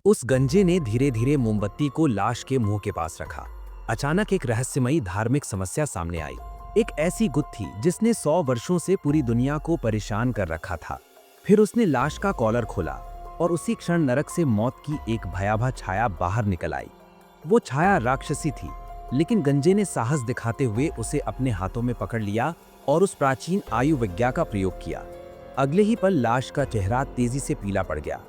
उस गंजे ने धीरे धीरे मोमबत्ती को लाश के मुंह के पास रखा। अचानक एक रहस्यमयी धार्मिक समस्या सामने आई। एक ऐसी गुत्थी जिसने 100 वर्षों से पूरी दुनिया को परेशान कर रखा था। फिर उसने लाश का कॉलर खोला और उसी क्षण नरक से मौत की एक भयावह छाया बाहर निकल आई। वो छाया राक्षसी थी, लेकिन गंजे ने साहस दिखाते हुए उसे अपने हाथों में पकड़ लिया और उस प्राचीन आयु विज्ञा का प्रयोग किया। अगले ही पल लाश का चेहरा तेजी से पीला पड़ गया।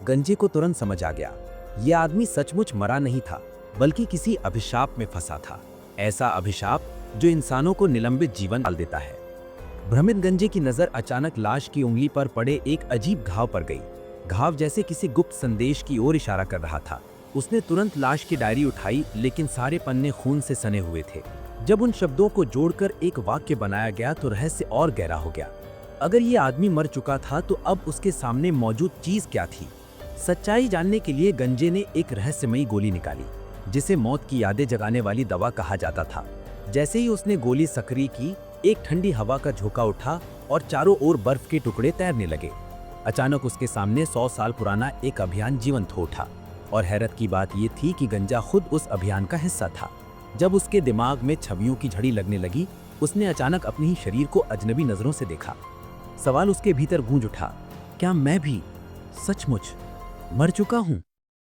गंजे को तुरंत समझ आ गया, यह आदमी सचमुच मरा नहीं था, बल्कि किसी अभिशाप में फंसा था। ऐसा अभिशाप जो इंसानों को निलंबित जीवन डाल देता है। भ्रमित गंजे की नजर अचानक लाश की उंगली पर पड़े एक अजीब घाव पर गई। घाव जैसे किसी गुप्त संदेश की ओर इशारा कर रहा था। उसने तुरंत लाश की डायरी उठाई, लेकिन सारे पन्ने खून से सने हुए थे। जब उन शब्दों को जोड़कर एक वाक्य बनाया गया तो रहस्य और गहरा हो गया। अगर ये आदमी मर चुका था तो अब उसके सामने मौजूद चीज क्या थी? सच्चाई जानने के लिए गंजे ने एक रहस्यमयी गोली निकाली, जिसे मौत की यादें जगाने वाली दवा कहा जाता था। जैसे ही उसने गोली सक्रिय की, एक ठंडी हवा का झोंका उठा और चारों ओर बर्फ के टुकड़े तैरने लगे। अचानक उसके सामने 100 साल पुराना एक अभियान जीवंत हो उठा। और हैरत की बात यह थी कि गंजा खुद उस अभियान का हिस्सा था। जब उसके दिमाग में छवियों की झड़ी लगने लगी, उसने अचानक अपने ही शरीर को अजनबी नजरों से देखा। सवाल उसके भीतर गूंज उठा, क्या मैं भी सचमुच मर चुका हूं?